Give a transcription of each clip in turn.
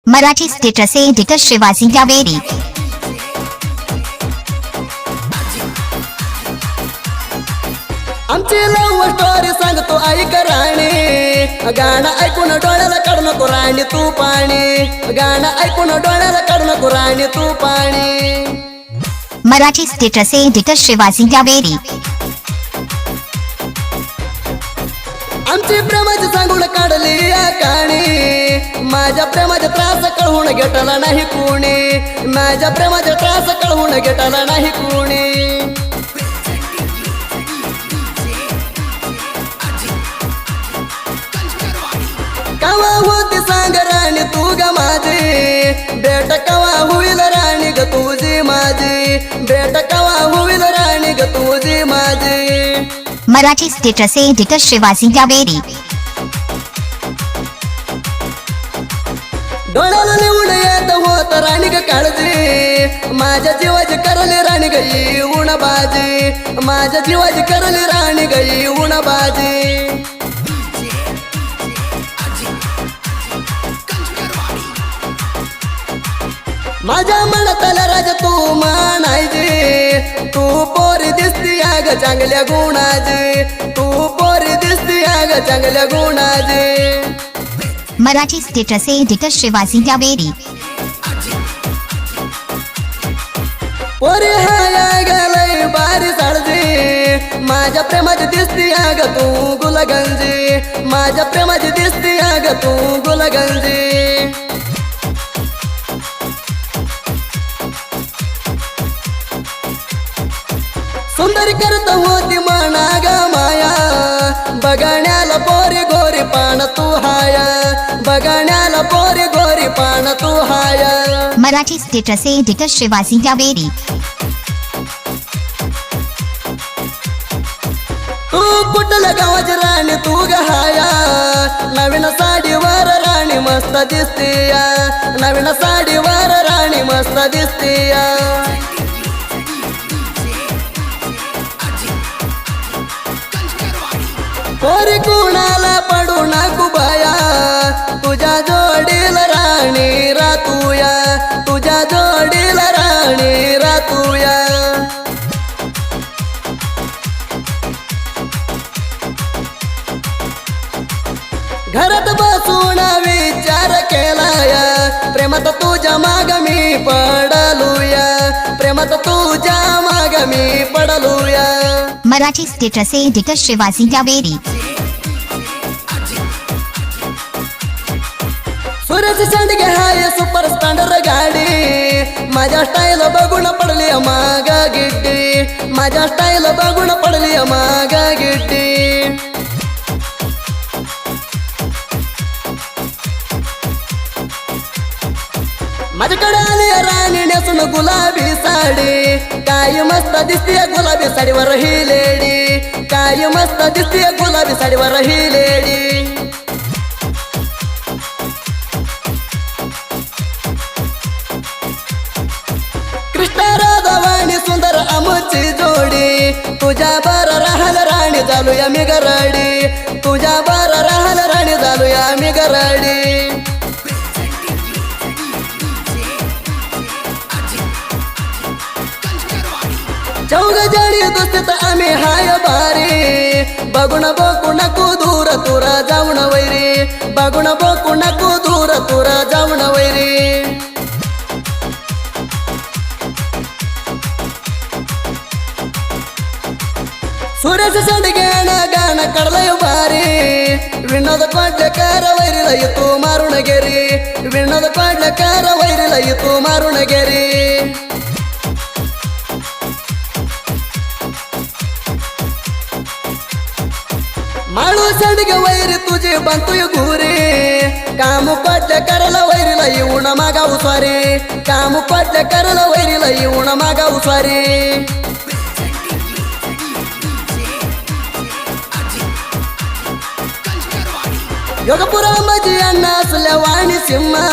Marathi status editor Shivaji Javeri. आमची love story सांगतो ऐक राणी, गाणं ऐकून डोळ्याला काढ नको राणी तू पाणी, गाणं ऐकून डोळ्याला काढ नको राणी तू पाणी। Marathi status editor Shivaji Javeri. आमची प्रेमाची सांगून काढली या काणी, माझ्या प्रेमाचा त्रास कळवून घेतला नाही कुणी, माझ्या प्रेमाचा त्रास कळवून घेतला नाही कुणी। कवा होती सांग राणी तू ग माझी, बेट कवा होईल राणी ग तुझी माझी, बेट कवा होईल राणी ग तुझी माझी। Marathi status editor Shivaji Javeri. डोळ्याला लिहून येत होत राणी ग काळजी, माझ्या जीवाची करली राणी ग येऊन बाजी, माझ्या जीवाची करली राणी ग येऊन बाजी। माझ्या मनातला राजा तू म्हणायची, तू पोरी दिसती ग चांगल्या गुणाची, तू पोरी दिसती ग चांगल्या गुणाची। Marathi status editor Shivaji Javeri. पोरी हाय गलय बारी साडजी, माझ्या प्रेमाची दिसती ग तू गुलगंजी, माझ्या प्रेमाची दिसती ग तू गुलगंजी। सुंदर करत होती म्हणा ग माया, बघण्याला पोरी गोरी पान तू हाया, बघण्याला पोरी गोरी पान तू हाया। Marathi status editor Shivaji Javeri. तू कुठल्या गावाची राणी तू ग हाया, नवीन साडीवर राणी मस्त दिसतीया, नवीन साडीवर राणी मस्त दिसतीया। पोरी कुणाला पडू नको बाया, तुझ्या जोडीला राणी रातूया, तुझ्या जोडीला राणी रातूया। घरात बसून विचार केलाया, प्रेमात तुझ्या माग मी पडलूया, प्रेमात तुझ्या माग मी पडलूया। Marathi status editor Shivaji Javeri. सुरेश शेंडगे हाय सुपर स्टँडर गाडी, माझ्या स्टाईल बघून पडली माग गिड्डी, माझ्या स्टाईल बघून पडली माग गिड्डी। माझ्याकडे आली राणी नेसून गुलाबी साडी, काय मस्त दिसतीये गुलाबी साडीवर ही लेडी, काय मस्त दिसतीये गुलाबी साडीवर ही लेडी। कृष्णा राधावाणी सुंदर आमची जोडी, तुझ्या बर राहल राणी चालूया मी गराडी, तुझ्या बर राहल राणी चालूया मी गराडी। चौघ जणी दोस्तीत आम्ही हाय बारी, बघून बघू नको दूर तुरा जाऊन वैरी, बघून बघू नको दूर तुरा जाऊन वैरी। सुरेश शेंडगेनं गाणं काढलंय भारी, विनोद पाटकर वैरीला येतो मारून गेरी, विनोद पाटकर वैरीला येतो मारून गेरी। माळू शेंडगे वैरी तुझे बांधतोय घुरे, काम पडल्या करायला वैरीला येऊन मागाऊ स्वारी, काम पडल्या करायला वैरीला येऊन मागाऊ स्वारी। योगपुरा अंबाजी अण्णा असल्या वाणी सिम्मा,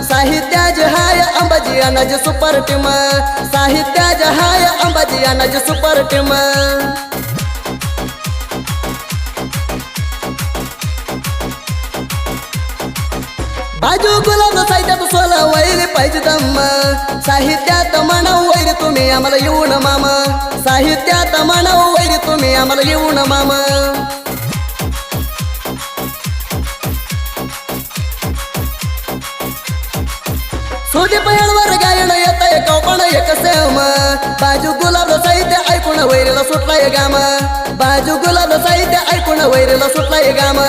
साहित्याज हाय अंबाजी अण्णाची सुपर टीम, साहित्याज हाय अंबाजी अण्णाची सुपर टीम। बाजू गुलाब साहित्य पाहिजे दम्म साहित्यात म्हणाव वैर तुम्ही आम्हाला येऊन मामा साहित्यात म्हणाव वैर तुम्ही आम्हाला येऊन मामा सुदीप यांवर गायन येतंय कौपण एक सेम बाजू गुलाब साहित्य ऐकून वैरीला सुटलाय गाम बाजू गुलाब साहित्य ऐकून वैरीला सुटलाय गाम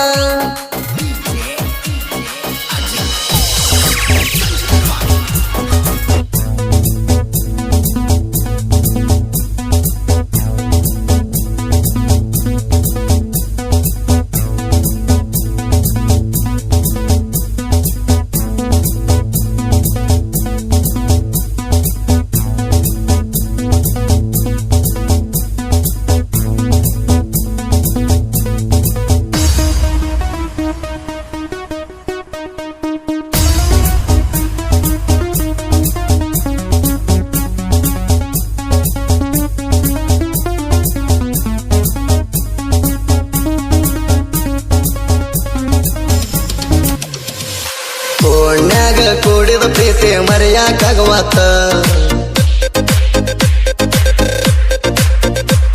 कोड्याग कोडिद प्रीತಿ ಮರೆಯಾಕಾಗವತ್ತ